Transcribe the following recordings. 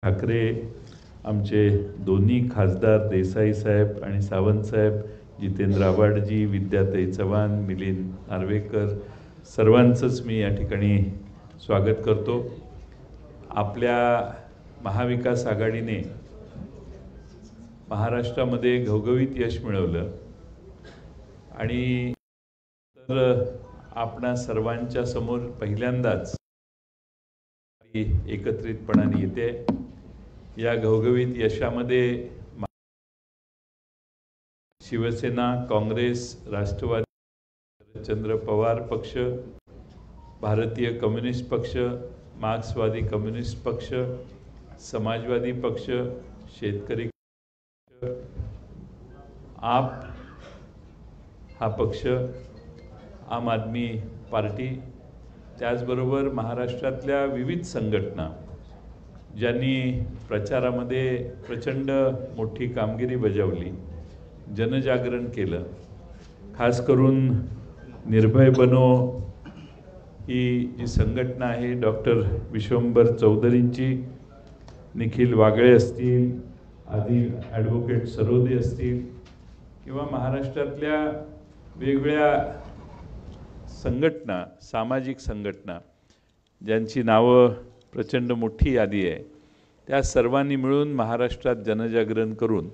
ठाकरे, आमचे दोन्ही खासदार देसाई साहेब आणि सावंत साहेब, जितेंद्र आव्हाडजी, विद्याताई चव्हाण, मिलिंद नार्वेकर, सर्वांचंच मी या ठिकाणी स्वागत करतो। आपल्या महाविकास आघाडीने महाराष्ट्रामध्ये घवघवीत यश मिळवलं आणि तर आपणा सर्वांच्या समोर पहिल्यांदाच एकत्रितपणाने येते। या घवघवीत यशामध्ये शिवसेना, काँग्रेस, राष्ट्रवादी, शरदचंद्र पवार पक्ष, भारतीय कम्युनिस्ट पक्ष, मार्क्सवादी कम्युनिस्ट पक्ष, समाजवादी पक्ष, शेतकरी पक्ष, आप हा पक्ष, आम आदमी पार्टी, त्याचबरोबर महाराष्ट्रातल्या विविध संघटना ज्यांनी प्रचारामध्ये प्रचंड मोठी कामगिरी बजावली, जनजागरण केलं। खास करून निर्भय बनो ही जी संघटना आहे, डॉक्टर विश्वंभर चौधरींची, निखिल वागळे असतील, आदी ॲडव्होकेट सरोदे असतील किंवा महाराष्ट्रातल्या वेगवेगळ्या संघटना, सामाजिक संघटना ज्यांची नावं प्रचंड मोठी यादी आहे, त्या सर्वांनी मिळून महाराष्ट्रात जनजागरण करून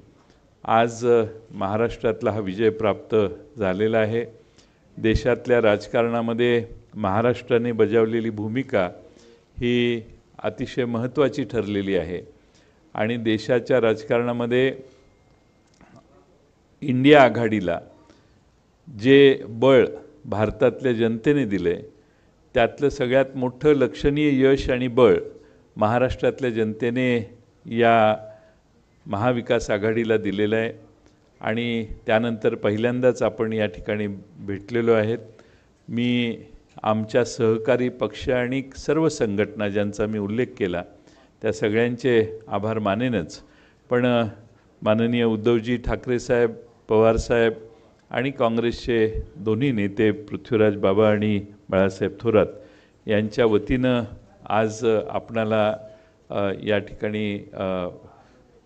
आज महाराष्ट्रातला हा विजय प्राप्त झालेला आहे। देशातल्या राजकारणामध्ये महाराष्ट्राने बजावलेली भूमिका ही अतिशय महत्त्वाची ठरलेली आहे आणि देशाच्या राजकारणामध्ये इंडिया आघाडीला जे बळ भारतातल्या जनतेने दिले, त्यातलं सगळ्यात मोठं लक्षणीय यश आणि बळ महाराष्ट्रातल्या जनतेने या महाविकास आघाडीला दिलेलं आहे आणि त्यानंतर पहिल्यांदाच आपण या ठिकाणी भेटलेलो आहेत। मी आमच्या सहकारी पक्ष आणि सर्व संघटना ज्यांचा मी उल्लेख केला त्या सगळ्यांचे आभार मानेनच, पण माननीय उद्धवजी ठाकरे साहेब, पवार साहेब आणि काँग्रेसचे दोन्ही नेते पृथ्वीराज बाबा आणि बाळासाहेब थोरात यांच्या वतीनं आज आपणाला या ठिकाणी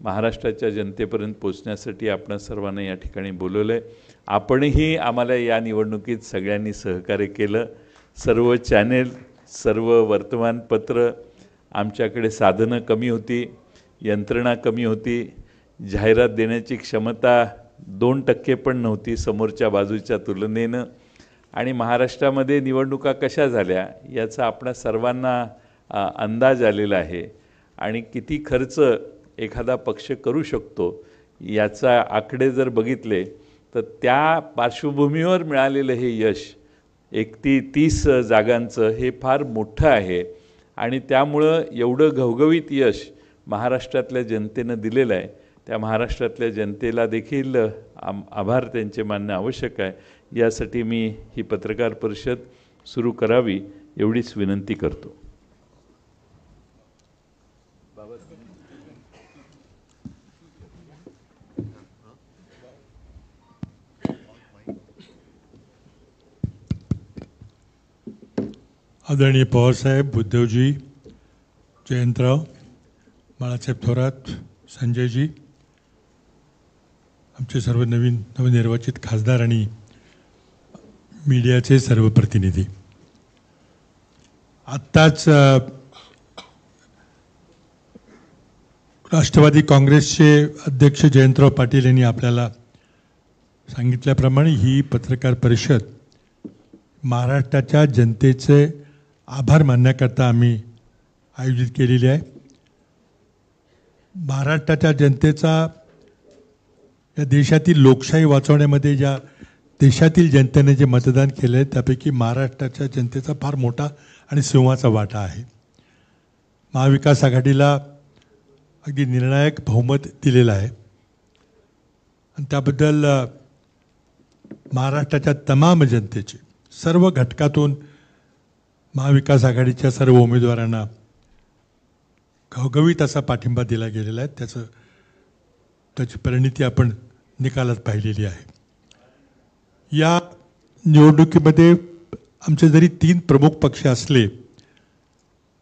महाराष्ट्राच्या जनतेपर्यंत पोचण्यासाठी आपण सर्वांना या ठिकाणी बोलवलं आहे। आपणही आम्हाला या निवडणुकीत सगळ्यांनी सहकार्य केलं। सर्व चॅनेल, सर्व वर्तमानपत्र, आमच्याकडे साधनं कमी होती, यंत्रणा कमी होती, जाहिरात देण्याची क्षमता 2% पण नव्हती समोरच्या बाजूच्या तुलनेनं, आणि महाराष्ट्रामध्ये निवडणुका कशा झाल्या याचा आपणा सर्वांना अंदाज आलेला आहे आणि किती खर्च एखादा पक्ष करू शकतो याचा आकडे जर बघितले तर त्या पार्श्वभूमीवर मिळालेलं हे यश 31 जागांचं हे फार मोठं आहे आणि त्यामुळं एवढं घवघवीत यश महाराष्ट्रातल्या जनतेनं दिलेलं आहे। त्या महाराष्ट्रातल्या जनतेला देखील आभार त्यांचे मानणं आवश्यक आहे। यासाठी मी ही पत्रकार परिषद सुरू करावी एवढीच विनंती करतो। आदरणीय पवारसाहेब, उद्धवजी, जयंतराव, बाळासाहेब थोरात, संजयजी, आमचे सर्व नवनिर्वाचित खासदार आणि मीडियाचे सर्व प्रतिनिधी, आत्ताच राष्ट्रवादी काँग्रेसचे अध्यक्ष जयंतराव पाटील यांनी आपल्याला सांगितल्याप्रमाणे ही पत्रकार परिषद महाराष्ट्राच्या जनतेचे आभार मानण्याकरता आम्ही आयोजित केलेली आहे। महाराष्ट्राच्या जनतेचा या देशातील लोकशाही वाचवण्यामध्ये ज्या देशातील जनतेने जे मतदान केले आहे त्यापैकी महाराष्ट्राच्या जनतेचा फार मोठा आणि सिंहाचा वाटा आहे। महाविकास आघाडीला अगदी निर्णायक बहुमत दिलेलं आहे आणि त्याबद्दल महाराष्ट्राच्या तमाम जनतेचे सर्व घटकातून महाविकास आघाडीच्या सर्व उमेदवारांना घवघवीत असा पाठिंबा दिला गेलेला आहे। त्याची परिणिती आपण निकालात पाहिलेली आहे। या निवडणुकीमध्ये आमचे जरी 3 प्रमुख पक्ष असले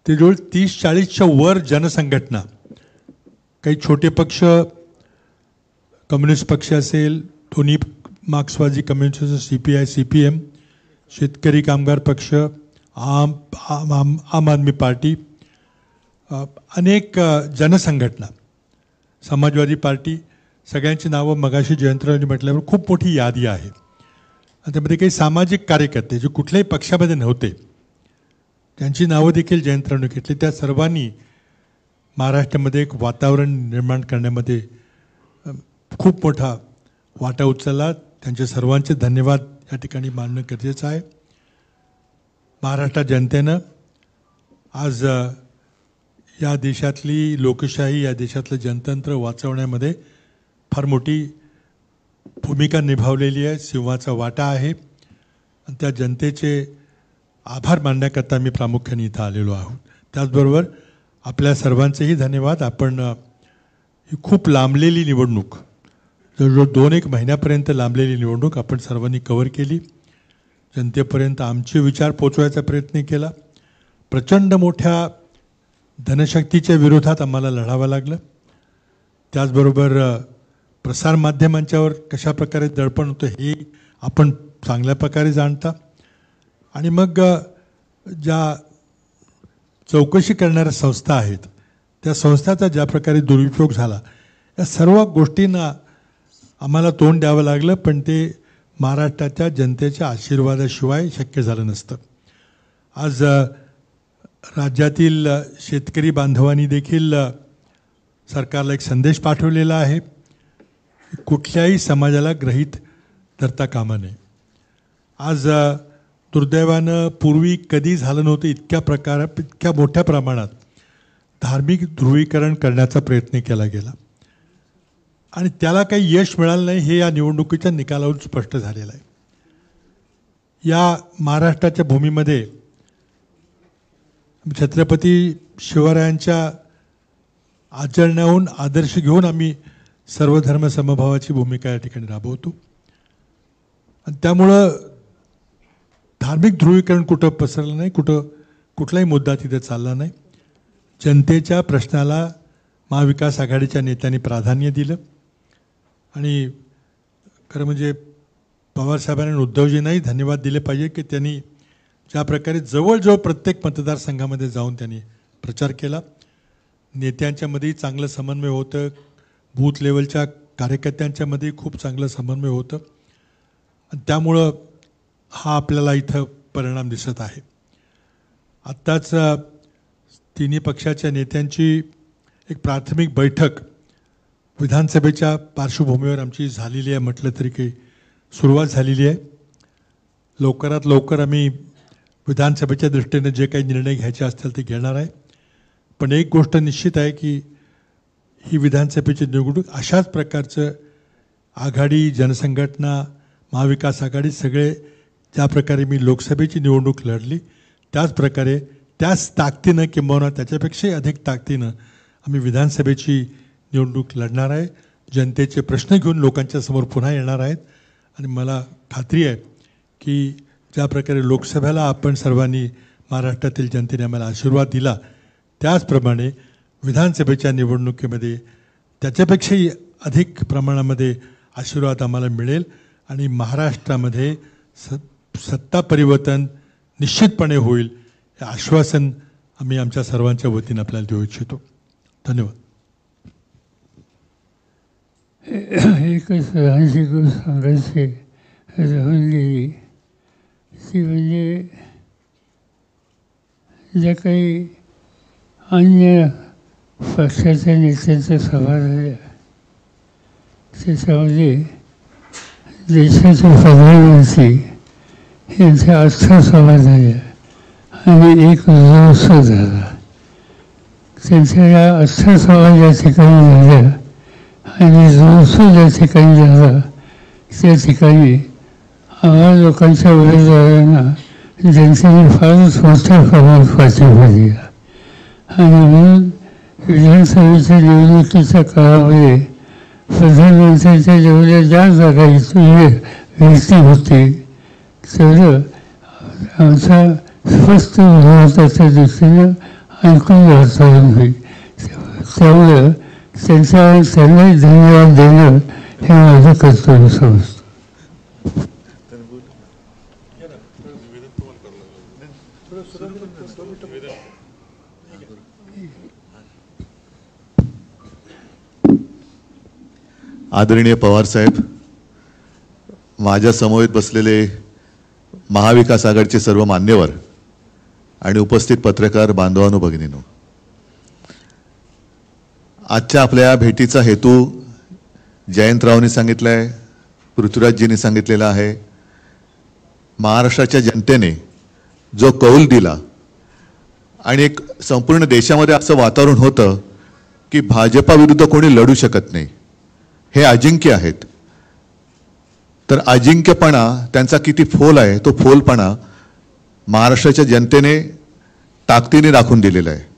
ते जवळ 30-40च्या वर जनसंघटना काही छोटे पक्ष, कम्युनिस्ट पक्ष असेल, दोन्ही मार्क्सवादी कम्युनिस्ट, CPI, CPM, शेतकरी कामगार पक्ष, आम आदमी पार्टी, अनेक जनसंघटना, समाजवादी पार्टी, सगळ्यांची नावं मगाशी जयंतरावांनी म्हटल्यावर खूप मोठी यादी आहे. आणि त्यामध्ये काही सामाजिक कार्यकर्ते जे कुठल्याही पक्षामध्ये नव्हते त्यांची नावं देखील जयंतरावांनी घेतली. त्या सर्वांनी महाराष्ट्रामध्ये एक वातावरण निर्माण करण्यामध्ये खूप मोठा वाटा उचलला. त्यांचे सर्वांचे धन्यवाद या ठिकाणी मानणं गरजेचं आहे. महाराष्ट्र जनतेनं आज या देशातली लोकशाही, या देशातलं जनतंत्र वाचवण्यामध्ये फार मोठी भूमिका निभावलेली आहे. सिंहाचा वाटा आहे आणि त्या जनतेचे आभार मानण्याकरता मी प्रामुख्याने इथं आलेलो आहोत. त्याचबरोबर आपल्या सर्वांचेही धन्यवाद. आपण ही खूप लांबलेली निवडणूक, जवळजवळ 2-1 महिन्यापर्यंत लांबलेली निवडणूक आपण सर्वांनी कव्हर केली. जनतेपर्यंत आमचे विचार पोचवायचा प्रयत्न केला. प्रचंड मोठ्या धनशक्तीच्या विरोधात आम्हाला लढावं लागलं. त्याचबरोबर प्रसारमाध्यमांच्यावर कशा प्रकारे दडपण होतं हे आपण चांगल्या प्रकारे जाणता. आणि मग ज्या चौकशी करणाऱ्या संस्था आहेत त्या संस्थाचा ज्या प्रकारे दुरुपयोग झाला, या सर्व गोष्टींना आम्हाला तोंड द्यावं लागलं. पण ते महाराष्ट्राच्या जनतेच्या आशीर्वादाशिवाय शक्य झालं नसतं. आज राज्यातील शेतकरी बांधवांनी देखील सरकारला एक संदेश पाठवलेला आहे. कुठल्याही समाजाला गृहीत धरता कामा नये. आज दुर्दैवानं पूर्वी कधी झालं नव्हतं इतक्या मोठ्या प्रमाणात धार्मिक ध्रुवीकरण करण्याचा प्रयत्न केला गेला आणि त्याला काही यश मिळालं नाही हे या निवडणुकीच्या निकालावरून स्पष्ट झालेलं आहे. या महाराष्ट्राच्या भूमीमध्ये छत्रपती शिवरायांच्या आचरणाहून आदर्श घेऊन आम्ही सर्वधर्म समभावाची भूमिका या ठिकाणी राबवतो. आणि त्यामुळं धार्मिक ध्रुवीकरण कुठं पसरलं नाही, कुठलाही मुद्दा तिथे चालला नाही. जनतेच्या प्रश्नाला महाविकास आघाडीच्या नेत्यांनी प्राधान्य दिलं. आणि खरं म्हणजे पवारसाहेबांनी आणि उद्धवजींनाही धन्यवाद दिले पाहिजे की त्यांनी ज्या प्रकारे जवळजवळ प्रत्येक मतदारसंघामध्ये जाऊन त्यांनी प्रचार केला. नेत्यांच्यामध्येही चांगलं समन्वय होतं, बूथ लेवलच्या कार्यकर्त्यांच्यामध्येही खूप चांगलं समन्वय होतं. आणि त्यामुळं हा आपल्याला इथं परिणाम दिसत आहे. आत्ताच तिन्ही पक्षाच्या नेत्यांची एक प्राथमिक बैठक विधानसभेच्या पार्श्वभूमीवर आमची झालेली आहे म्हटलं तरी काही सुरुवात झालेली आहे. लवकरात लवकर आम्ही विधानसभेच्या दृष्टीने जे काही निर्णय घ्यायचे असतील ते घेणार आहे. पण एक गोष्ट निश्चित आहे की ही विधानसभेची निवडणूक अशाच प्रकारचं आघाडी, जनसंघटना, महाविकास आघाडी सगळे ज्या प्रकारे मी लोकसभेची निवडणूक लढली त्याच प्रकारे त्याच ताकदीनं किंबहुना त्याच्यापेक्षाही अधिक ताकदीनं आम्ही विधानसभेची निवडणूक लढणार आहे. जनतेचे प्रश्न घेऊन लोकांच्या समोर पुन्हा येणार आहेत. आणि मला खात्री आहे की ज्या प्रकारे लोकसभेला आपण सर्वांनी महाराष्ट्रातील जनतेने आम्हाला आशीर्वाद दिला त्याचप्रमाणे विधानसभेच्या निवडणुकीमध्ये त्याच्यापेक्षाही अधिक प्रमाणामध्ये आशीर्वाद आम्हाला मिळेल आणि महाराष्ट्रामध्ये सत्ता परिवर्तन निश्चितपणे होईल हे आश्वासन आम्ही आमच्या सर्वांच्या वतीने आपल्याला देऊ इच्छितो. धन्यवाद. एकच लहानशी गोष्ट सांगायची राहून गेली ती म्हणजे ज्या काही अन्य पक्षाच्या नेत्यांच्या सभा झाल्या त्याच्यामध्ये देशाचे प्रधानमंत्री यांच्या 8 सभा झाल्या आणि एक जोश झाला. त्यांच्या या 8 सभा ज्या ठिकाणी झाल्या आणि जोश ज्या ठिकाणी झाला त्या ठिकाणी आम्हा लोकांच्या उमेदवारांना जनतेने फारच मोठ्या प्रमाणात पाठिंबा दिला. आणि म्हणून विधानसभेच्या निवडणुकीच्या काळामध्ये प्रधानमंत्र्यांच्या जेवढ्या ज्या जागा व्यक्ती होती तेवढं आमचा स्पष्ट भारताच्या दृष्टीनं ऐकून वातावरण होईल. त्यामुळं त्यांना धन्यवाद देणं हे माझं कर्तव्य समजतं. आदरणीय पवारसाहेब, माझ्या समवेत बसलेले महाविकास आघाडीचे सर्व मान्यवर आणि उपस्थित पत्रकार बांधवांनो भगिनींनो, आजच्या आपल्या भेटीचा हेतू जयंतरावांनी सांगितला आहे, पृथ्वीराजजींनी सांगितलेला आहे. महाराष्ट्राच्या जनतेने जो कौल दिला आणि एक संपूर्ण देशामध्ये असं वातावरण होतं की भाजपा विरुद्ध कोणी लढू शकत नाही, हे अजिंक्य आहेत. तर अजिंक्यपणा त्यांचा किती फोल आहे, तो फोलपणा महाराष्ट्राच्या जनतेने ताकदीने दाखवून दिलेला आहे.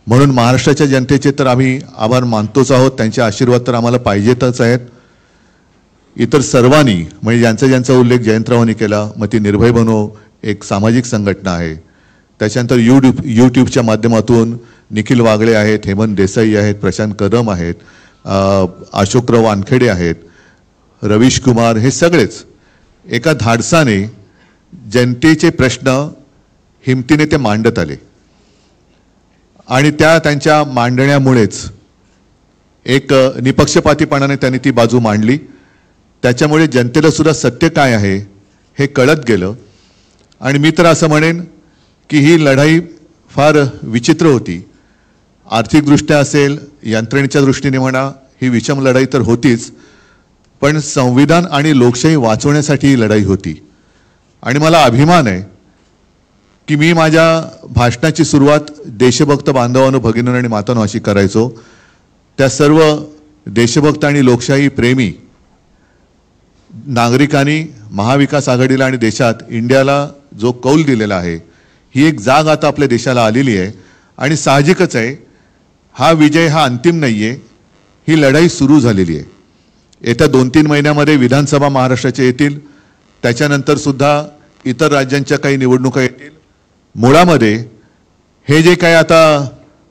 म्हणून महाराष्ट्राच्या जनतेचे तर आम्ही आभार मानतोच आहोत, त्यांचे आशीर्वाद तर आम्हाला पाहिजेतच आहेत. इतर सर्वांनी म्हणजे ज्यांचा उल्लेख जयंतरावांनी केला, मग ती निर्भय बनो एक सामाजिक संघटना आहे, त्याच्यानंतर यूट्यूबच्या माध्यमातून निखिल वागळे आहेत, हेमंत देसाई आहेत, प्रशांत कदम आहेत, अशोकराव वानखेडे आहेत, रवीश कुमार, हे सगळेच एका धाडसाने जनतेचे प्रश्न हिमतीने ते मांडत आले आणि त्यांच्या मांडण्यामुळेच एक निपक्षपातीपणाने त्यांनी ती बाजू मांडली. त्याच्यामुळे जनतेला सुद्धा सत्य काय आहे हे कळत गेलं. आणि मी तर असं म्हणेन की ही लढाई फार विचित्र होती. आर्थिकदृष्ट्या असेल, यंत्रणेच्या दृष्टीने म्हणा, ही विषम लढाई तर होतीच, पण संविधान आणि लोकशाही वाचवण्यासाठी ही लढाई होती. आणि मला अभिमान आहे की मी माझ्या भाषणाची सुरुवात देशभक्त बांधवांनो भगिनींनो आणि मातांनो अशी करायचो. त्या सर्व देशभक्त आणि लोकशाही प्रेमी नागरिकांनी महाविकास आघाडीला आणि देशात इंडियाला जो कौल दिलेला आहे, ही एक जाग आता आपल्या देशाला आलेली आहे. आणि साहजिकच आहे, हा विजय हा अंतिम नाही आहे, ही लढाई सुरू झालेली आहे. येत्या 2-3 महिन्यामध्ये विधानसभा महाराष्ट्राच्या येतील, त्याच्यानंतर सुद्धा इतर राज्यांच्या काही निवडणुका येतील. मुळामध्ये हे जे काय आता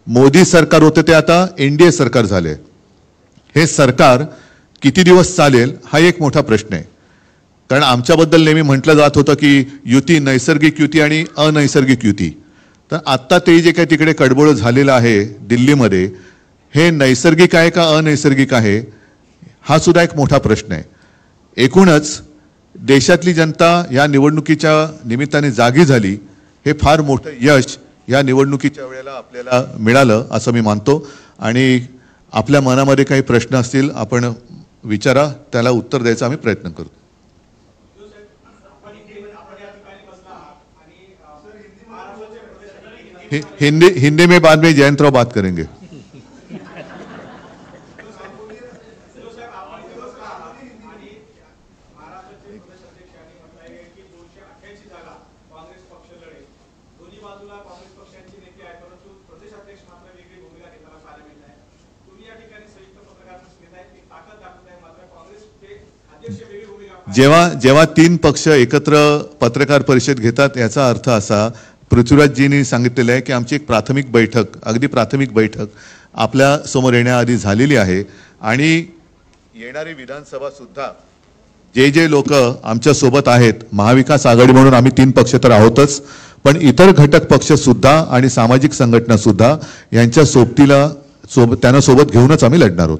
मोदी सरकार होतं ते आता NDA सरकार झाले. हे सरकार किती दिवस चालेल हा एक मोठा प्रश्न आहे. कारण आमच्याबद्दल नेहमी म्हटलं जात होतं की युती, नैसर्गिक युती आणि अनैसर्गिक युती. तर आत्ता ते जे काही तिकडे कडबोळ झालेलं आहे दिल्लीमध्ये, हे नैसर्गिक आहे का अनैसर्गिक आहे हा सुद्धा एक मोठा प्रश्न आहे. एकूणच देशातली जनता या निवडणुकीच्या निमित्ताने जागी झाली, हे फार मोठं यश या निवडणुकीच्या वेळेला आपल्याला मिळालं असं मी मानतो. आणि आपल्या मनामध्ये काही प्रश्न असतील आपण विचारा, त्याला उत्तर द्यायचा आम्ही प्रयत्न करतो. हिंदी में बाद में जयंतराव बात करेंगे. जेव्हा 3 पक्ष एकत्र पत्रकार परिषद घेतात, याचा अर्थ असा, पृथ्वीराजजींनी सांगितलेलं आहे की आमची एक प्राथमिक बैठक, अगदी प्राथमिक बैठक आपल्या समोर येण्याआधी झालेली आहे. आणि येणारी विधानसभा सुद्धा जे लोक आमच्या सोबत आहेत, महाविकास आघाडी म्हणून आम्ही 3 पक्ष तर आहोतच, पण इतर घटक पक्ष सुद्धा आणि सामाजिक संघटना सुद्धा यांच्या सोबतीला त्यांना सोबत घेऊनच आम्ही लढणार आहोत.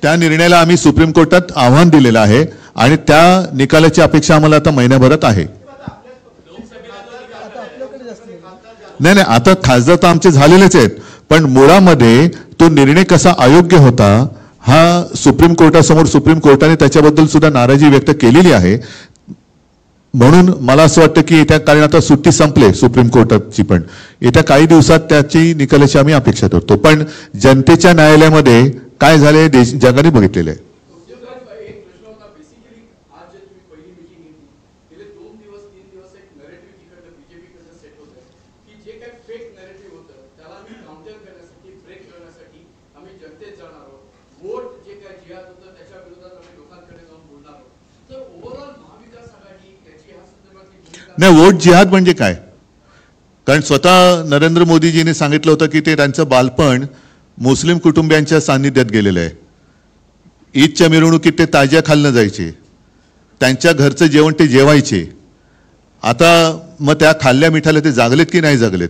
त्या निर्णयाला आम्ही सुप्रीम कोर्टात आव्हान दिलेलं आहे आणि त्या निकालाची अपेक्षा आम्हाला आता महिन्याभरात आहे. नाही, आता खासदार तर आमचे झालेलेच आहेत, पण मुळामध्ये तो निर्णय कसा अयोग्य होता हा सुप्रीम कोर्टासमोर सुप्रीम कोर्टाने त्याच्याबद्दल सुद्धा नाराजी व्यक्त केलेली आहे. म्हणून मला असं वाटतं की येत्या, कारण आता सुट्टी संपले सुप्रीम कोर्टाची, पण येत्या काही दिवसात त्याची निकालाची आम्ही अपेक्षा करतो. पण जनतेच्या न्यायालयामध्ये काय झाले जगाने बघितलेलं आहे. नाही, वोट जिहाद म्हणजे काय? कारण स्वतः नरेंद्र मोदीजींनी सांगितलं होतं की ते त्यांचं बालपण मुस्लिम कुटुंबियांच्या सान्निध्यात गेलेलं आहे. ईदच्या मिरवणुकीत ते ताज्या खाल्लं जायचे, त्यांच्या घरचं जेवण ते जेवायचे. आता मग त्या खाल्ल्या मिठाला ते जागलेत की नाही जागलेत?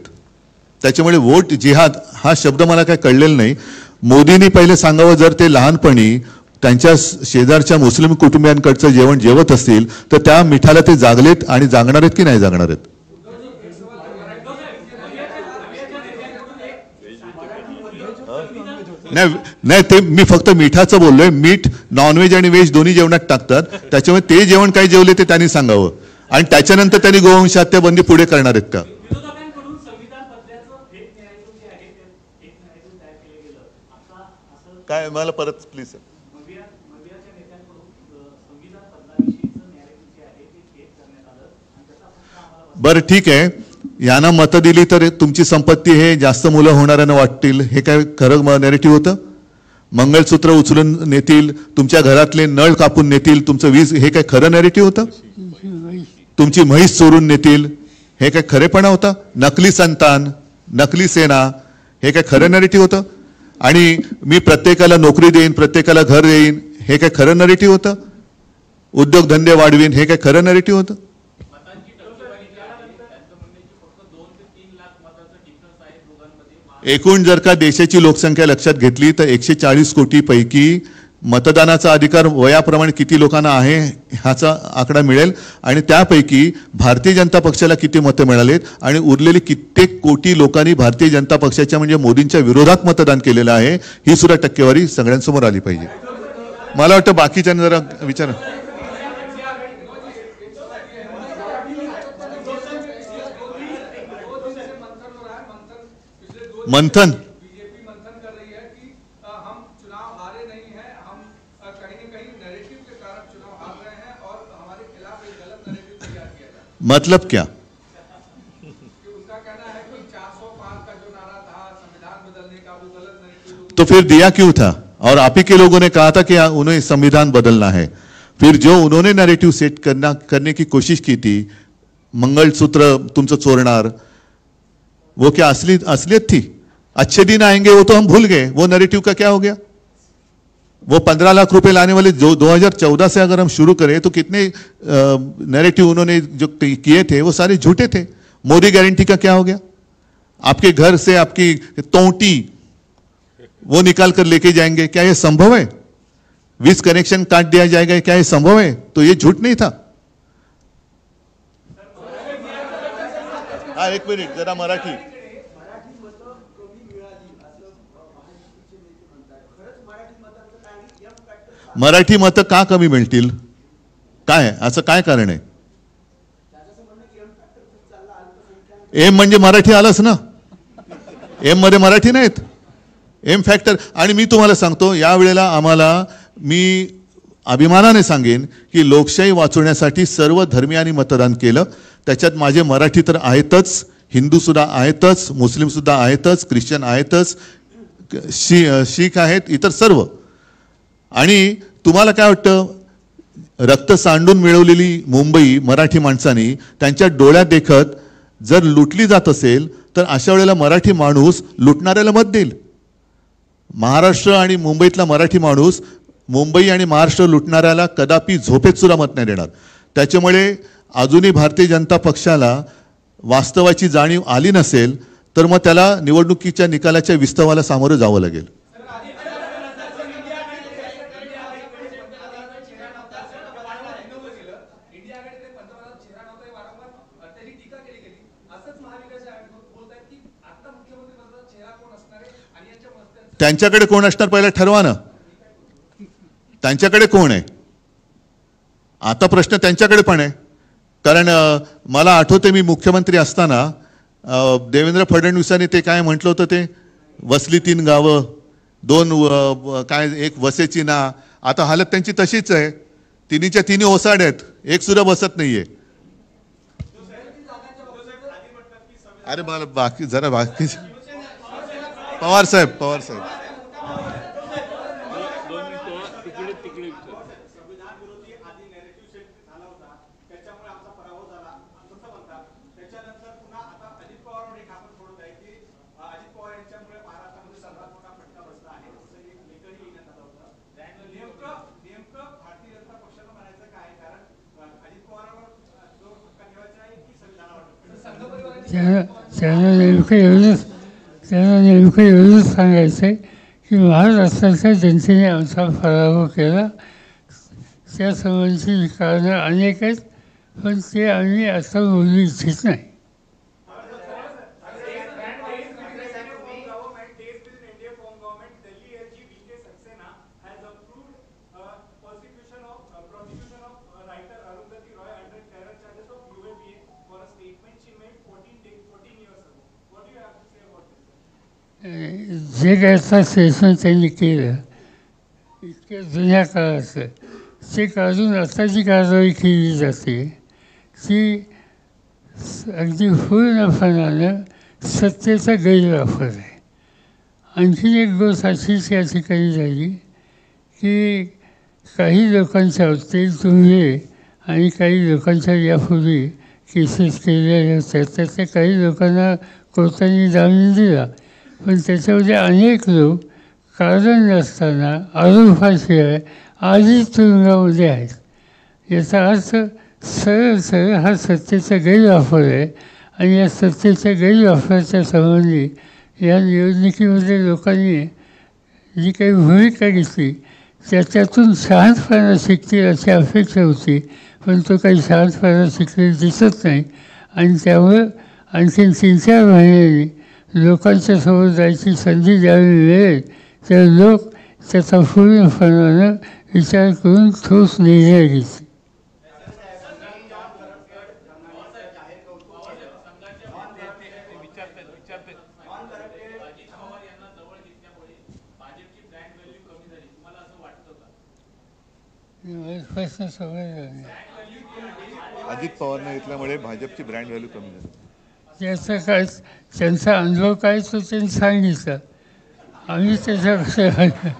त्याच्यामुळे वोट जिहाद हा शब्द मला काय कळलेला नाही. मोदींनी पहिले सांगावं, जर ते लहानपणी त्यांच्या शेजारच्या मुस्लिम कुटुंबियांकडचं जेवण जेवत असतील तर त्या मिठाला ते जागलेत आणि जागणार आहेत की नाही जागणार आहेत? नाही, ते मी फक्त मिठाचं बोललोय. मीठ नॉनव्हेज आणि व्हेज दोन्ही जेवणात टाकतात, त्याच्यामुळे ते जेवण काय जेवले ते त्यांनी सांगावं. आणि त्याच्यानंतर त्यांनी गोवंश हत्या बंदी पुढे करणार आहेत का? काय मला परत प्लीज. बरं ठीक आहे, यांना मतं दिली तर तुमची संपत्ती हे जास्त मुलं होणाऱ्यांना वाटतील, हे काय खरं नॅरेटिव्ह होतं? मंगळसूत्र उचलून नेतील, तुमच्या घरातले नळ कापून नेतील, तुमचं वीज, हे काय खरं नॅरेटिव्ह होतं? तुमची म्हैस चोरून नेतील, हे काय खरेपणा होता? नकली संतान, नकली सेना, हे काय खरं नॅरेटिव्ह होतं? आणि मी प्रत्येकाला नोकरी देईन, प्रत्येकाला घर देईन, हे काय खरं नॅरेटिव्ह होतं? उद्योगधंदे वाढवीन, हे काय खरं नॅरेटिव्ह होतं? एकूण जर का देशाची लोकसंख्या लक्षात घेतली तर 140 कोटी पैकी मतदानाचा अधिकार वयाप्रमाणे किती लोकांना आहे ह्याचा आकडा मिळेल. आणि त्यापैकी भारतीय जनता पक्षाला किती मतं मिळालेत आणि उरलेली कित्येक कोटी लोकांनी भारतीय जनता पक्षाच्या म्हणजे मोदींच्या विरोधात मतदान केलेलं आहे, ही सुद्धा टक्केवारी सगळ्यांसमोर आली पाहिजे. मला वाटतं बाकीच्यांना जरा विचार. मंथन बीजेपी मंथन कर रही है कि हम चुनाव हारे नहीं हैं, हम कहीं न कहीं नैरेटिव के कारण चुनाव हार रहे हैं और हमारे खिलाफ एक गलत नैरेटिव तैयार किया जाए. मतलब क्या? कि उनका कहना है कि 405 का जो नारा था संविधान बदलने का, वो गलत नैरेटिव. तो फिर दिया क्यों था? और आप ही के लोगों ने कहा था कि उन्हें संविधान बदलना है. फिर जो उन्होंने नैरेटिव सेट करने की कोशिश की थी, मंगलसूत्र तुमचं चोरणार, वो क्या असलियत थी? अच्छे दिन आएंगे वो तो हम भूल गए, वो नैरेटिव का क्या हो गया? वो 15 लाख रुपए लाने वाले जो 2014 से अगर हम शुरू करें तो कितने नैरेटिव उन्होंने जो किए थे वो सारे झूठे थे. मोदी गारंटी का क्या हो गया? आपके घर से आपकी तोंटी वो निकाल कर लेके जाएंगे, क्या ये संभव है? 20 कनेक्शन काट दिया जाएगा, क्या ये संभव है? तो ये झूठ नहीं था. हाँ, एक मिनिट जरा मराठी. मराठी मतं का कमी मिळतील? काय असं काय कारण आहे? एम म्हणजे मराठी आलंच ना, एम मध्ये मराठी नाहीत. M factor. आणि मी तुम्हाला सांगतो, यावेळेला आम्हाला, मी अभिमानाने सांगेन की लोकशाही वाचवण्यासाठी सर्व धर्मियांनी मतदान केलं. त्याच्यात माझे मराठी तर आहेतच, हिंदू सुद्धा आहेतच, मुस्लिम सुद्धा आहेतच, ख्रिश्चन आहेतच, शीख आहेत, इतर सर्व. आणि तुम्हाला काय वाटतं, रक्त सांडून मिळवलेली मुंबई मराठी माणसांनी त्यांच्या डोळ्यात देखत जर लुटली जात असेल तर अशा वेळेला मराठी माणूस लुटणाऱ्याला मत देईल. महाराष्ट्र आणि मुंबईतला मराठी माणूस मुंबई आणि महाराष्ट्र लुटणाऱ्याला कदापि झोपेत सुद्धा मत नाही देणार. त्याच्यामुळे अजूनही भारतीय जनता पक्षाला वास्तवाची जाणीव आली नसेल तर मग त्याला निवडणुकीच्या निकालाच्या विस्तवाला सामोरं जावं लागेल. त्यांच्याकडे कोण असणार पहिला ठरवा ना. त्यांच्याकडे कोण आहे आता प्रश्न त्यांच्याकडे पण आहे. कारण मला आठवते मी मुख्यमंत्री असताना देवेंद्र फडणवीसांनी ते काय म्हटलं होतं, ते वसली 3 गावं 2 काय एक वसेची ना. आता हालत त्यांची तशीच आहे, तिन्हीच्या तिन्ही ओसाड आहेत, एक सुद्धा बसत नाहीये. अरे मला बाकी जरा बाकी पवार साहेब त्यांना नेमकं एवढंच सांगायचं आहे की महाराष्ट्राच्या जनतेने आमचा पराभव केला. त्या संबंधीची कारणं अनेक आहेत, पण ते आम्ही आता बोलू इच्छित नाही. जे काय आता स्टेटमेंट त्यांनी केलं इतक्या जुन्या काळाचं ते काढून आता जी कारवाई केली जाते ती अगदी पूर्णपणानं सत्तेचा गैरवापर आहे. आणखीन एक गोष्ट अशीच या ठिकाणी झाली की काही लोकांच्या बाबतीत तुम्ही आणि काही लोकांच्या यापूर्वी केसेस केलेल्या होत्या, त्यातल्या काही लोकांना कोर्टाने जामीन दिला, पण त्याच्यामध्ये अनेक लोक कारण नसताना आरोपाशिवाय आधीच तुरुंगामध्ये आहेत. याचा अर्थ सरळ सरळ हा सत्तेचा गैरवापर आहे. आणि या सत्तेच्या गैरवापराच्या संबंधी या निवडणुकीमध्ये लोकांनी जी काही भूमिका घेतली त्याच्यातून शांतपणा शिकतील अशी अपेक्षा होती, पण तो काही शांतपणा शिकलेला दिसत नाही. आणि त्यामुळं आणखीन 3-4 महिन्यांनी लोकांच्या समोर जायची संधी ज्यावेळी मिळेल तर लोक त्याचा पूर्णपणानं विचार करून ठोस निर्णय घेतील. प्रश्न समजला नाही. अजित पवारने घेतल्यामुळे भाजपची ब्रँड व्हॅल्यू कमी झाली. त्याचा काय त्यांचा अनुभव काय तो त्यांनी सांगितलं. आम्ही त्याच्यापेक्षा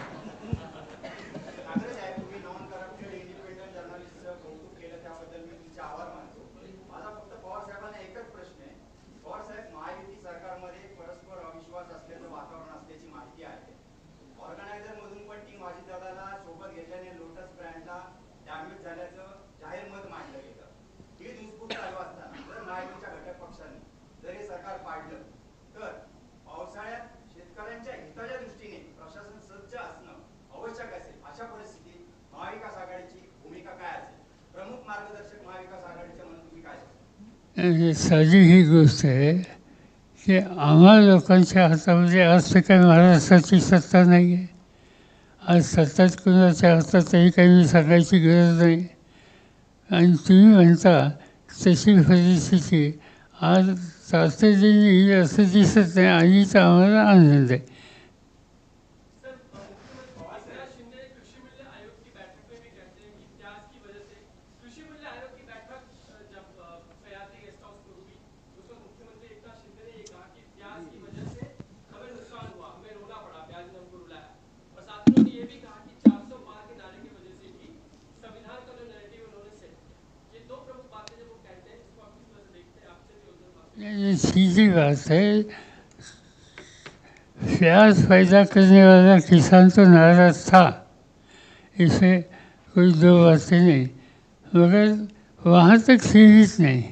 साधी ही गोष्ट आहे की आम्हा लोकांच्या हातामध्ये आज तर काही महाराष्ट्राची सत्ता नाही आहे. आज सत्ताच कुणाच्या हातात तरी काही सांगायची गरज नाही. आणि तुम्ही म्हणता तशी परिस्थिती आज तातडीने येईल असं दिसत नाही. आणि तर आम्हाला आनंद आहे. सीधी बात है, प्याज पैदा करने वाला किसान तो नाराज था, इसमें कोई दो बातें नहीं, मगर वहाँ तक सीमित नहीं.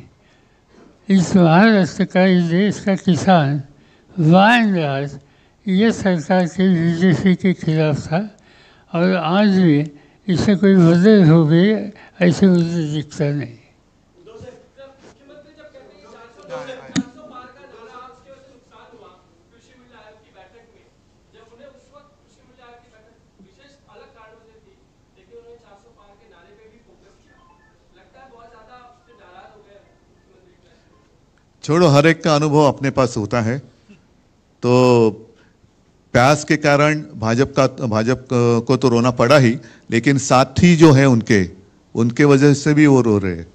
इस महाराष्ट्र का, इस देश का किसान वाइंड ये सरकार के बीजेपी के खिलाफ था. और आज भी इससे कोई बदल हो गई ऐसे मुझे दिखता नहीं. छोड़ो, हर एक का अनुभव अपने पास होता है. तो प्यास के कारण भाजप को तो रोना पड़ा ही, लेकिन साथी जो है उनके वजह से भी वो रो रहे हैं.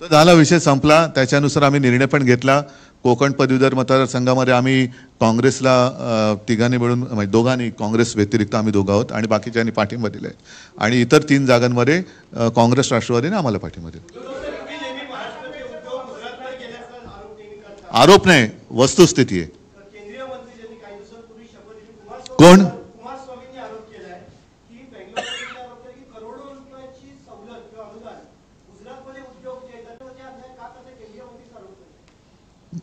तो झाला, विषय संपला. त्याच्यानुसार आम्ही निर्णय पण घेतला. कोकण पदवीधर मतदारसंघामध्ये आम्ही काँग्रेसला तिघांनी मिळून, म्हणजे दोघांनी, काँग्रेस व्यतिरिक्त आम्ही दोघं आहोत आणि बाकीच्यांनी पाठिंबा दिला आहे. आणि इतर 3 जागांमध्ये काँग्रेस राष्ट्रवादीने आम्हाला पाठिंबा दिला. आरोप नाही, वस्तुस्थिती आहे. केंद्रीय मंत्री ज्यांनी काही दिवसांपूर्वी शपथ दिली, कोण? कुमारस्वामींनी आरोप केलाय की बेंगलोरमध्ये आरोप केला की करोडो रुपयाची सवलत किंवा अनुदान गुजरातमध्ये उद्योग जे आहेत त्याच्यावर ते अन्याय का करते, केंद्रीय मंत्रीच आरोप करतात.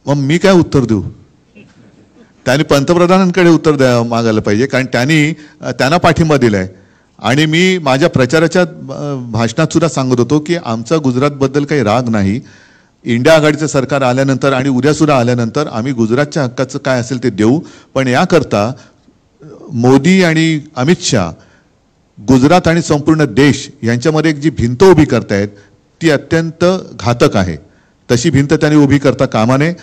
मग मी काय उत्तर देऊ? त्यांनी पंतप्रधानांकडे उत्तर मागायला पाहिजे, कारण त्यांना पाठिंबा दिलाय. आणि मी माझ्या प्रचाराच्या भाषणात सुद्धा सांगत होतो की आमचा गुजरातबद्दल काही राग नाही. इंडिया आघाडीचं सरकार आल्यानंतर आणि उद्यासुद्धा आल्यानंतर आम्ही गुजरातच्या हक्काचं काय असेल ते देऊ. पण याकरता मोदी आणि अमित शाह गुजरात आणि संपूर्ण देश यांच्यामध्ये एक जी भिंत उभी करतायत ती अत्यंत घातक आहे. तशी भिंत त्यांनी उभी करता कामा नये.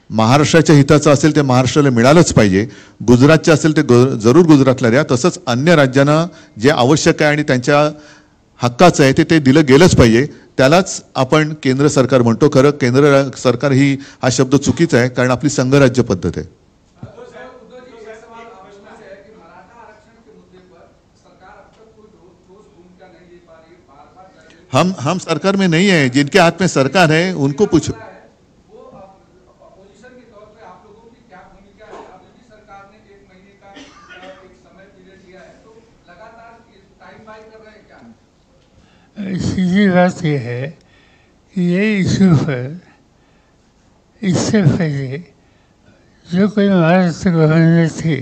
महाराष्ट्राच्या हिताचं असेल ते महाराष्ट्राला मिळालंच पाहिजे. गुजरातचे असेल ते जरूर गुजरातला द्या. तसंच अन्य राज्यांना जे आवश्यक आहे आणि त्यांच्या हक्काचं आहे ते दिलं गेलंच पाहिजे. त्यालाच आपण केंद्र सरकार म्हणतो. खरं केंद्र सरकार हा शब्द चुकीचा आहे, कारण आपली संघराज्य पद्धत आहे. हम सरकार में नहीं है, जिनके हाथ में सरकार है उनको पूछो. सीधी बात यह है कि ये इशू पर इससे पहले जो कोई महाराष्ट्र गवर्नर थे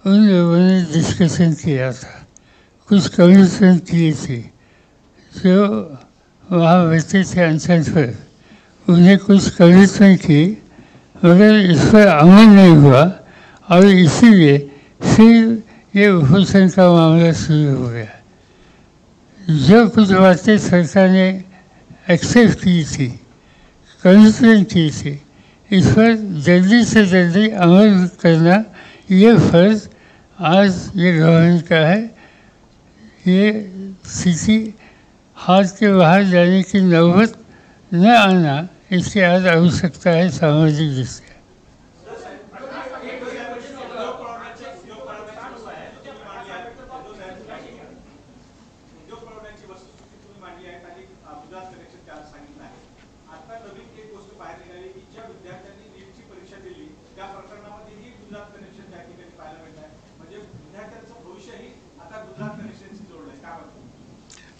उन लोगों ने डिस्कशन किया था, कुछ कमीशन किए थे जो वहाँ बैठे थे अनशन पर. उन्हें कुछ कमीशन की, मगर इस पर अमल नहीं हुआ और इसीलिए फिर ये उपोषण का मामला शुरू हो गया. जो कुछ बातें सरकार ने एक्सेप्ट की थी, कमिटमेंट की थी, इस पर जल्दी से जल्दी अमल करना ये फर्ज आज ये गवर्नमेंट का है. ये स्थिति हाथ के बाहर जाने की नौबत न आना, इसकी आज आवश्यकता है सामाजिक दृष्टि.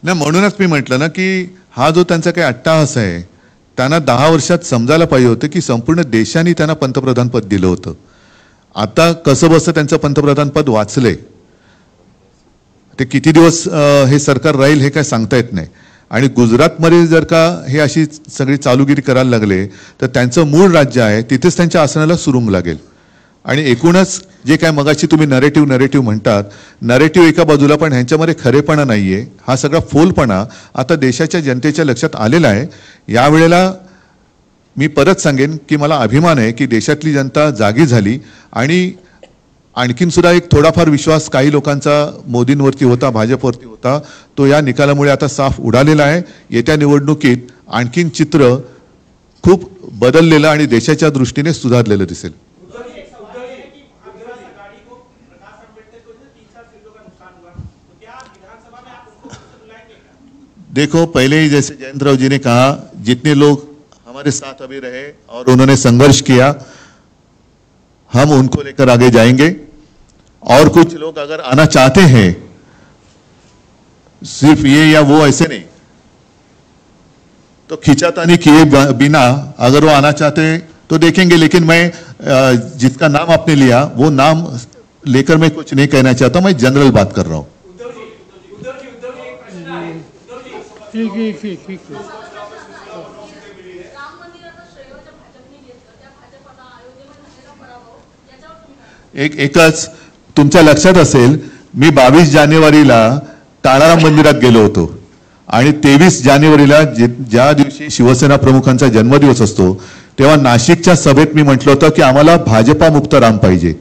नाही, म्हणूनच मी म्हटलं ना की हा जो त्यांचा काही अट्टाहास आहे त्यांना 10 वर्षात समजायला पाहिजे होतं की संपूर्ण देशाने त्यांना पंतप्रधान पद दिलं होतं. आता कसं बसं त्यांचं पंतप्रधान पद वाचलंय. ते किती दिवस हे सरकार राहील हे काय सांगता येत नाही. आणि गुजरातमध्ये जर का हे अशी सगळी चालूगिरी करायला लागले तर त्यांचं मूळ राज्य आहे तिथेच त्यांच्या आसनाला सुरुंग लागेल. आणि एकूणच जे काय मगाशी तुम्ही नरेटिव्ह म्हणतात, नरेटिव्ह एका बाजूला, पण ह्यांच्यामध्ये खरेपणा नाही आहे. हा सगळा फोलपणा आता देशाच्या जनतेच्या लक्षात आलेला आहे. यावेळेला मी परत सांगेन की मला अभिमान आहे की देशातली जनता जागी झाली. आणि आणखीन सुद्धा एक थोडाफार विश्वास काही लोकांचा मोदींवरती होता, भाजपवरती होता, तो या निकालामुळे आता साफ उडालेला आहे. येत्या निवडणुकीत आणखीन चित्र खूप बदललेलं आणि देशाच्या दृष्टीने सुधारलेलं दिसेल. देखो, पहले ही जैसे जयंतराव जी ने कहा, जितने लोग हमारे साथ अभी रहे और उन्होंने संघर्ष किया, हम उनको लेकर आगे जाएंगे. और कुछ लोग अगर आना चाहते हैं, सिर्फ ये या वो ऐसे नहीं, तो खींचातानी किए बिना अगर वो आना चाहते हैं तो देखेंगे. लेकिन मैं जिसका नाम आपने लिया वो नाम लेकर मैं कुछ नहीं कहना चाहता. मैं जनरल बात कर रहा हूं. ठीक है. एकच तुमच्या लक्षात असेल, मी 22 जानेवारीला ताळाराम मंदिरात गेलो होतो आणि 23 जानेवारीला ज्या दिवशी शिवसेना प्रमुखांचा जन्मदिवस असतो तेव्हा नाशिकच्या सभेत मी म्हटलं होतं की आम्हाला भाजपा मुक्त राम पाहिजे.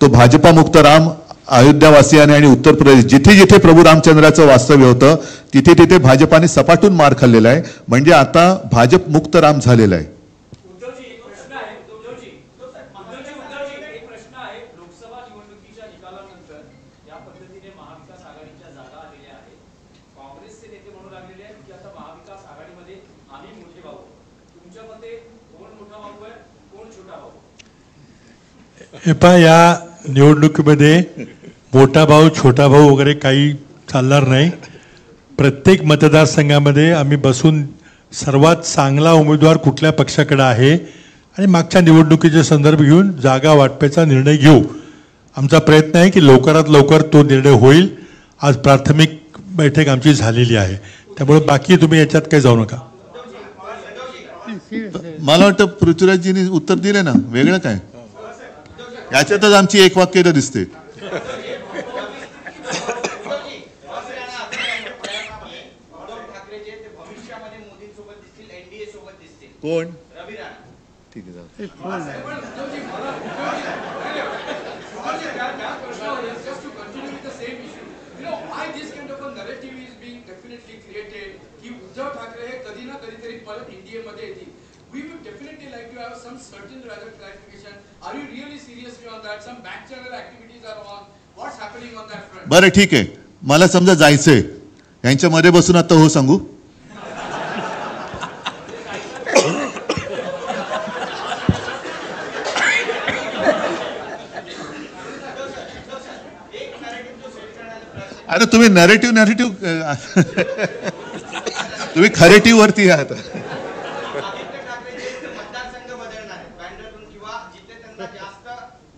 तो भाजपा मुक्त राम अयोध्यावासियाने आणि उत्तर प्रदेश जिथे जिथे प्रभू रामचंद्राचं वास्तव्य होतं तिथे तिथे भाजपाने सपाटून मार खाल्लेला आहे. म्हणजे आता भाजप मुक्त राम झालेला आहे. हे पहा, या निवडणुकीमध्ये मोठा भाऊ छोटा भाऊ वगैरे काही चालणार नाही. प्रत्येक मतदारसंघामध्ये आम्ही बसून सर्वात चांगला उमेदवार कुठल्या पक्षाकडे आहे आणि मागच्या निवडणुकीचे संदर्भ घेऊन जागा वाटपाचा निर्णय घेऊ. आमचा प्रयत्न आहे की लवकरात लवकर तो निर्णय होईल. आज प्राथमिक बैठक आमची झालेली आहे, त्यामुळे बाकी तुम्ही याच्यात काही जाऊ नका. मला वाटतं पृथ्वीराजजींनी उत्तर दिले ना, वेगळं काय याच्यातच आमची एक वाक्यता दिसते. कोण ठीक आहे, Just to continue with the same issue, why this kind of a narrative is being definitely created? की उद्धव ठाकरे हे कधी ना कधीतरी परत NDA मध्ये येतील. We would definitely like to have some certain rather clarification. Are you really seriously on that? Some back channel activities are on. What's happening on that front? बरं ठीक आहे, मला समजा जायचंय, यांच्यामध्ये बसून आता हो सांगू. अरे तुम्ही नरेटिव्ह तुम्ही खरेटिव्ह वरती आहात. आदित्य ठाकरे जे मतदारसंघ बदलणार आहेत बँड्रातून किंवा जिथे त्यांना जास्त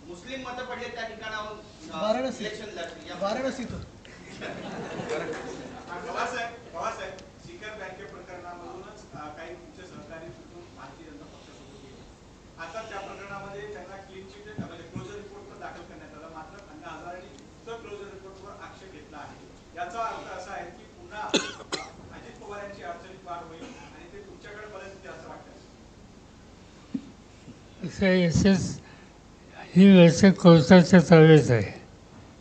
मुस्लिम मतं पडले त्या ठिकाणाहून इलेक्शन लढतील. वाराणसीतून पवारसाहेब सीकर बँके प्रकरणामधूनच काही तुमचे सहकारी तिथून भारतीय जनता पक्षासोबत गेले. आता त्या प्रकरणामध्ये त्यांना क्लीन चिट म्हणजे क्लोजर रिपोर्ट पण दाखल करण्यात आला, मात्र अन्ना हजारेंनी तो क्लोजर रिपोर्टवर आक्षेप घेतला आहे. याचा अर्थ असा आहे की पुन्हा अजित पवार यांची अडचणीत वाढ होईल आणि ते तुमच्याकडे परत येते असं वाटतं. ही व्यवस्था कोर्टाच्या ताब्यात आहे,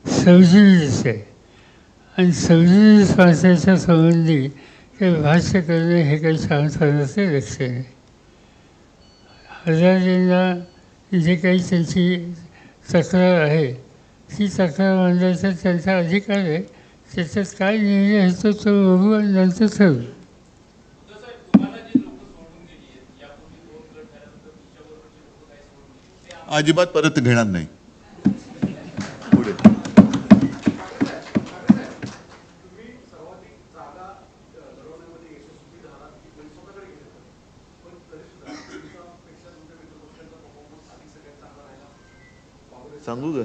सबज्युडिस आहे आणि सबज्युडिस माणसाच्या संबंधी ते भाष्य करणे हे काही सांगतानाचे लक्षण आहे. हजारेंना जे काही त्यांची तक्रार आहे ती तक्रार मांडण्याचा त्यांचा अधिकार आहे. त्याच्यात काय निर्णय होतो तो बघू आणि नंतर ठरवू. अजिबात परत घेणार नाही. पुढे सांगू का,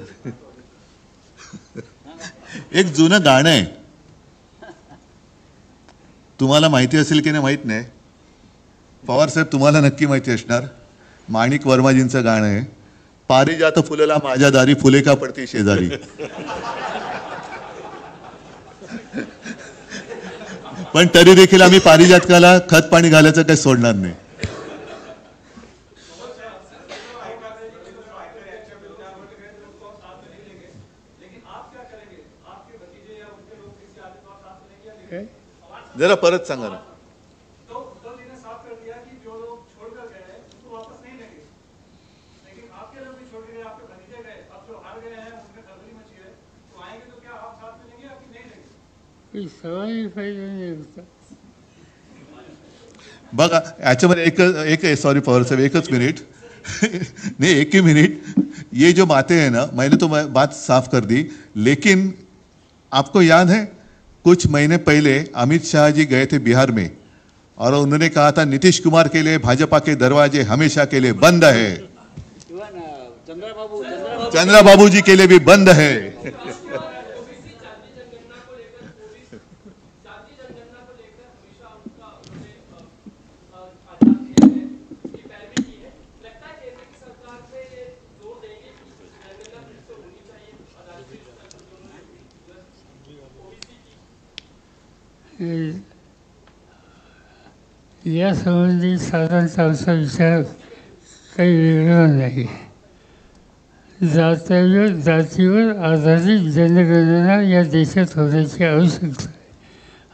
एक जुनं गाणं आहे, तुम्हाला माहिती असेल की नाही माहित नाही. पवार साहेब तुम्हाला नक्की माहिती असणार. माणिक वर्माजींचं गाणं आहे, पारिजात फुलला माझ्या दारी, फुले का पडते शेजारी. पण तरी देखील आम्ही पारिजातकाला खत पाणी घालायचं काही सोडणार नाही. जरा परत सांगा ना. बघा याच्यामध्ये एक सॉरी पवार साहब, एकच मिनट नहीं, एक ही मिनट. ये जो बातें हैं ना, मैंने तो बात साफ कर दी, लेकिन आपको याद है कुछ महीने पहले अमित शाह जी गए थे बिहार में और उन्होंने कहा था नीतीश कुमार के लिए भाजपा के दरवाजे हमेशा के लिए बंद है, चंद्रा बाबू जी के लिए भी बंद है. या संबंधी साधारणतः आमचा विचार काही वेगळा नाही. जातीवर आधारित जनगणना या देशात होण्याची आवश्यकता आहे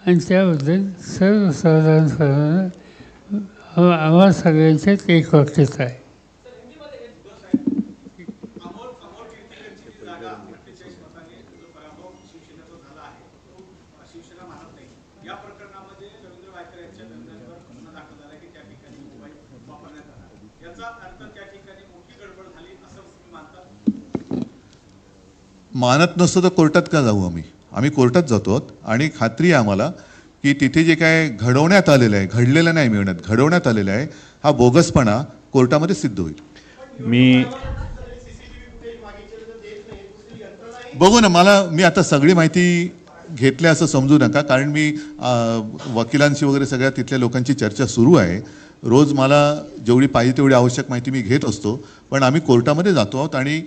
आणि त्याबद्दल सर्वसाधारणपणे आम्हा सगळ्यांच्यात एक वाक्यता आहे. या प्रकरणामध्ये रवींद्र वायकर यांच्या गुन्हा दाखल झाला की त्या ठिकाणी मोबाईल वापरण्यात आला. याचा अर्थ त्या ठिकाणी मोठी गडबड झाली असं तुम्ही मानता? मानत नसतो तर कोर्टात का जाऊ आम्ही कोर्टात जातो आणि खात्री आहे आम्हाला की तिथे जे काय घडवण्यात आलेलं आहे, घडलेलं नाही मिळण्यात, घडवण्यात आलेलं आहे, हा बोगसपणा कोर्टामध्ये सिद्ध होईल. मी बघू ना, मी आता सगळी माहिती घेतली असं समजू नका, कारण मी वकिलांशी वगैरे सगळ्या तिथल्या लोकांची चर्चा सुरू आहे. रोज मला जेवढी पाहिजे तेवढी आवश्यक माहिती मी घेत असतो, पण आम्ही कोर्टामध्ये जातो आहोत आणि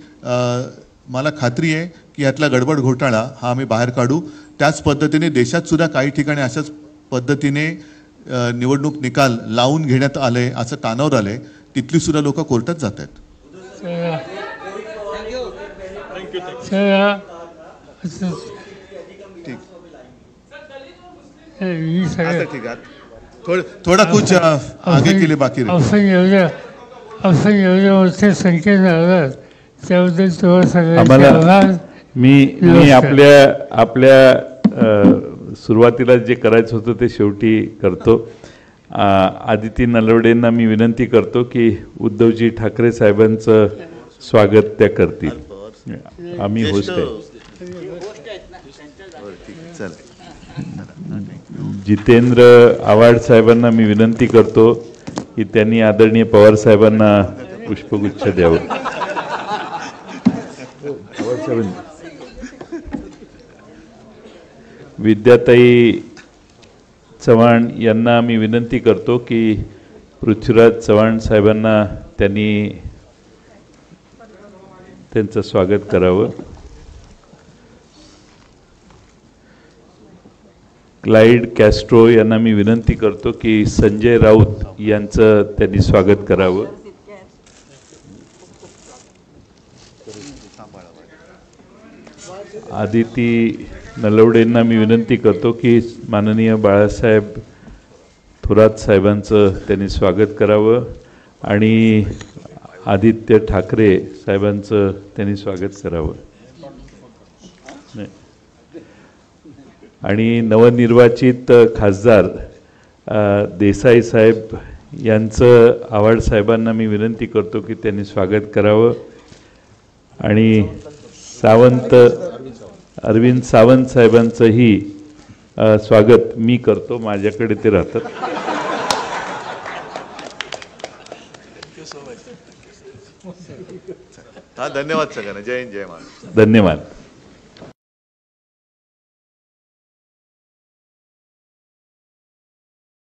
मला खात्री आहे की यातला गडबड घोटाळा हा आम्ही बाहेर काढू. त्याच पद्धतीने देशात सुद्धा काही ठिकाणी अशाच पद्धतीने निवडणूक निकाल लावून घेण्यात आले असं कानावर आलंय, तिथली सुद्धा लोक कोर्टात जात आहेत. ठीक आहे, थोडा कुछ आगे के लिए बाकी आपण एवढ्या मोठ्या संख्येने आलात त्याबद्दल तुम्हाला आम्हाला सगळ्यांना मी आपल्या सुरुवातीला जे करायचं होतं ते शेवटी करतो. आदिती नलवडेंना मी विनंती करतो की उद्धवजी ठाकरे साहेबांचं स्वागत त्या करतील. आम्ही होस्ट आहे. जितेंद्र आव्हाड साहेबांना मी विनंती करतो की त्यांनी आदरणीय पवार साहेबांना पुष्पगुच्छ द्यावं. विद्याताई चव्हाण यांना मी विनंती करतो की पृथ्वीराज चव्हाण साहेबांना त्यांचं स्वागत करावं. क्लाइड कॅस्ट्रो यांना मी विनंती करतो की संजय राऊत यांचं त्यांनी स्वागत करावं. आदिती नलवडेंना मी विनंती करतो की माननीय बाळासाहेब थोरात साहेबांचं त्यांनी स्वागत करावं आणि आदित्य ठाकरे साहेबांचं त्यांनी स्वागत करावं. आणि नवनिर्वाचित खासदार देसाई साहेब यांचं आव्हाड साहेबांना मी विनंती करतो की त्यांनी स्वागत करावं. आणि अरविंद सावंत साहेबांचंही स्वागत मी करतो, माझ्याकडे ते राहतात. धन्यवाद सगळ्यांना. जय हिंद, जय महाराष्ट्र. धन्यवाद.